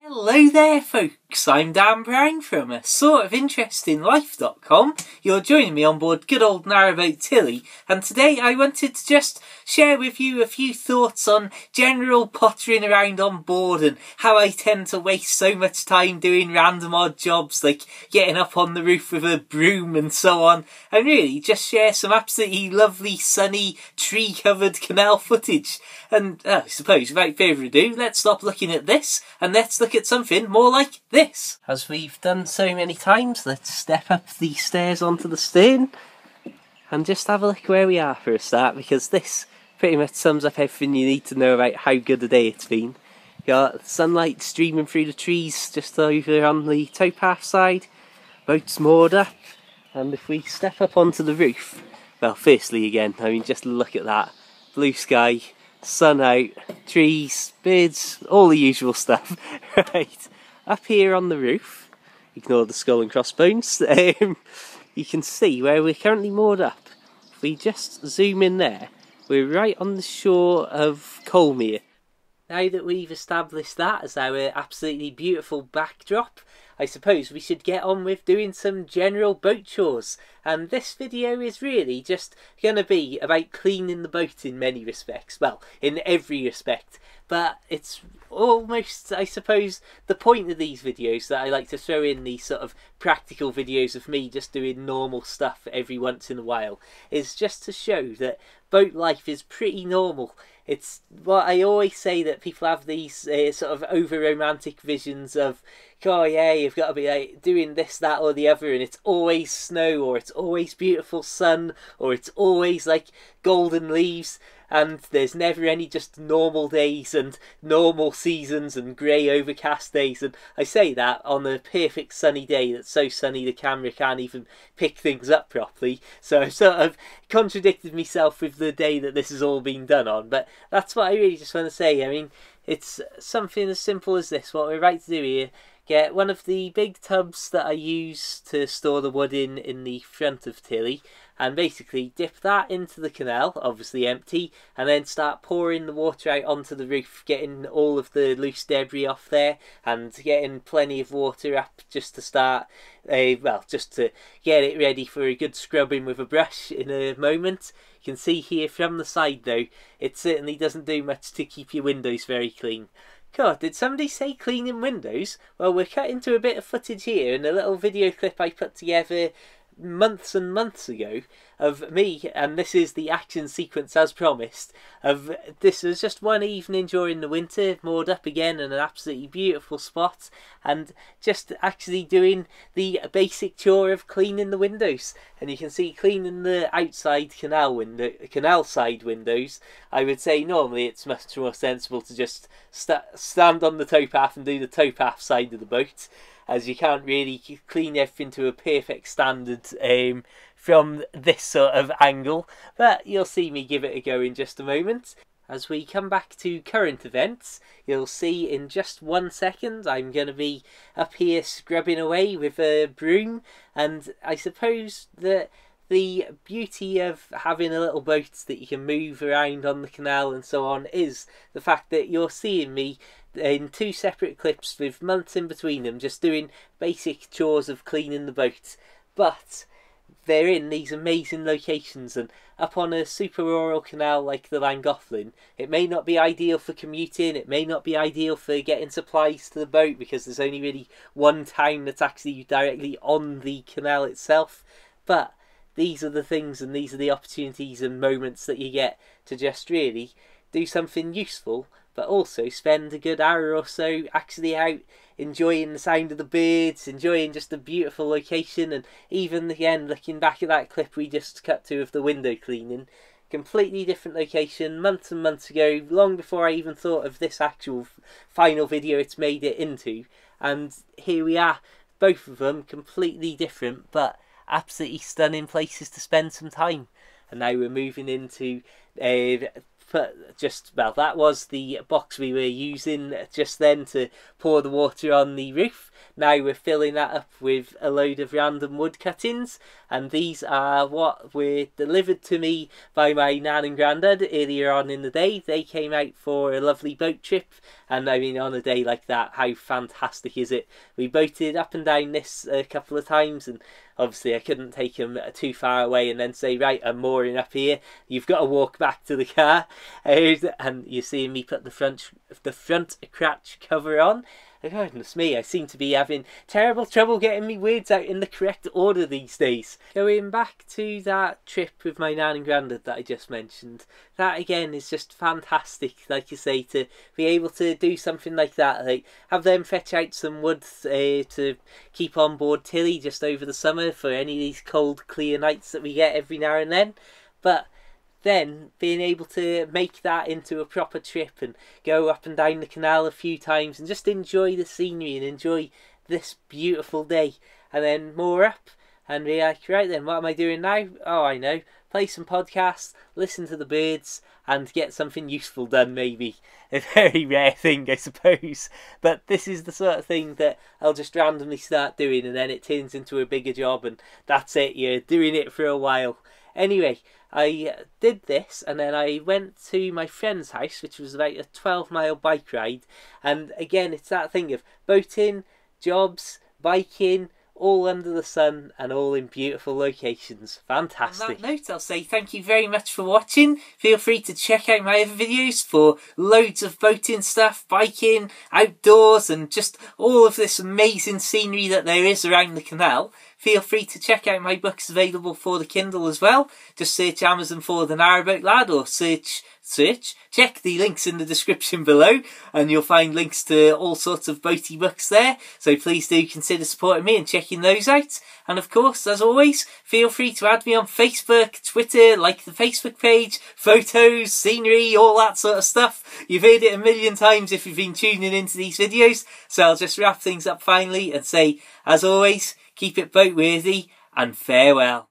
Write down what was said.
Hello there folks, I'm Dan Brown from a sort of interestinglife.com. You're joining me on board good old Narrowboat Tilly, and today I wanted to just share with you a few thoughts on general pottering around on board and how I tend to waste so much time doing random odd jobs like getting up on the roof with a broom and so on, and really just share some absolutely lovely sunny tree covered canal footage. And I suppose without further ado, let's stop looking at this and let's look at something more like this. As we've done so many times, let's step up the stairs onto the stern and just have a look where we are for a start, because this pretty much sums up everything you need to know about how good a day it's been. You got sunlight streaming through the trees just over on the towpath side, boats moored up, and if we step up onto the roof, well, firstly again, I mean, just look at that. Blue sky, sun out, trees, birds, all the usual stuff. Right, up here on the roof, ignore the skull and crossbones, you can see where we're currently moored up. If we just zoom in there, we're right on the shore of Colmere. Now that we've established that as our absolutely beautiful backdrop, I suppose we should get on with doing some general boat chores, and this video is really just going to be about cleaning the boat in many respects, well, in every respect, but it's almost, I suppose, the point of these videos that I like to throw in these sort of practical videos of me just doing normal stuff every once in a while, is just to show that boat life is pretty normal. It's what I always say, that people have these sort of over-romantic visions of, oh yeah, you've got to be like doing this, that or the other, and it's always snow, or it's always beautiful sun, or it's always like golden leaves, and there's never any just normal days and normal seasons and grey overcast days. And I say that on a perfect sunny day that's so sunny the camera can't even pick things up properly, so I've sort of contradicted myself with the day that this has all been done on. But that's what I really just want to say. I mean, it's something as simple as this. What we're about to do here, get one of the big tubs that I use to store the wood in the front of Tilly, and basically dip that into the canal, obviously empty, and then start pouring the water out onto the roof, getting all of the loose debris off there and getting plenty of water up just to start, well, just to get it ready for a good scrubbing with a brush in a moment. You can see here from the side though, it certainly doesn't do much to keep your windows very clean. God, did somebody say cleaning windows? Well, we're cutting to a bit of footage here in a little video clip I put together months and months ago of me, and this is the action sequence as promised, of this was just one evening during the winter, moored up again in an absolutely beautiful spot, and just actually doing the basic chore of cleaning the windows. And you can see cleaning the outside canal side windows. I would say normally it's much more sensible to just stand on the towpath and do the towpath side of the boat, as you can't really clean everything to a perfect standard from this sort of angle, but you'll see me give it a go in just a moment. As we come back to current events, you'll see in just 1 second I'm going to be up here scrubbing away with a broom, and I suppose that the beauty of having a little boat that you can move around on the canal and so on is the fact that you're seeing me in 2 separate clips with months in between them just doing basic chores of cleaning the boat, but they're in these amazing locations, and up on a super rural canal like the Llangollen, it may not be ideal for commuting, it may not be ideal for getting supplies to the boat because there's only really one town that's actually directly on the canal itself, but these are the things and these are the opportunities and moments that you get to just really do something useful, but also spend a good hour or so actually out enjoying the sound of the birds, enjoying just a beautiful location. And even again, looking back at that clip we just cut to of the window cleaning, completely different location months and months ago, long before I even thought of this actual final video it's made it into, and here we are, both of them completely different but absolutely stunning places to spend some time. And now we're moving into that was the box we were using just then to pour the water on the roof. Now we're filling that up with a load of random wood cuttings, and these are what were delivered to me by my nan and granddad earlier on in the day. They came out for a lovely boat trip, and I mean, on a day like that, how fantastic is it? We boated up and down this a couple of times, and obviously I couldn't take them too far away and then say, right, I'm mooring up here, you've got to walk back to the car. And you're seeing me put the front crutch cover on. Goodness me, I seem to be having terrible trouble getting me words out in the correct order these days. Going back to that trip with my nan and granddad that I just mentioned, that again is just fantastic, like you say, to be able to do something like that, like have them fetch out some wood to keep on board Tilly just over the summer for any of these cold clear nights that we get every now and then. But then being able to make that into a proper trip and go up and down the canal a few times and just enjoy the scenery and enjoy this beautiful day, and then moor up and be like, right then, what am I doing now? Oh, I know, play some podcasts, listen to the birds and get something useful done, maybe. A very rare thing, I suppose, but this is the sort of thing that I'll just randomly start doing, and then it turns into a bigger job, and that's it, you're doing it for a while. Anyway, I did this, and then I went to my friend's house, which was about a 12-mile bike ride. And again, it's that thing of boating, jobs, biking, all under the sun and all in beautiful locations. Fantastic. On that note, I'll say thank you very much for watching. Feel free to check out my other videos for loads of boating stuff, biking, outdoors, and just all of this amazing scenery that there is around the canal. Feel free to check out my books available for the Kindle as well. Just search Amazon for The Narrowboat Lad, or check the links in the description below, and you'll find links to all sorts of boaty books there. So please do consider supporting me and checking those out. And of course, as always, feel free to add me on Facebook, Twitter, like the Facebook page, photos, scenery, all that sort of stuff. You've heard it a million times if you've been tuning into these videos. So I'll just wrap things up finally and say, as always, keep it boat worthy, and farewell.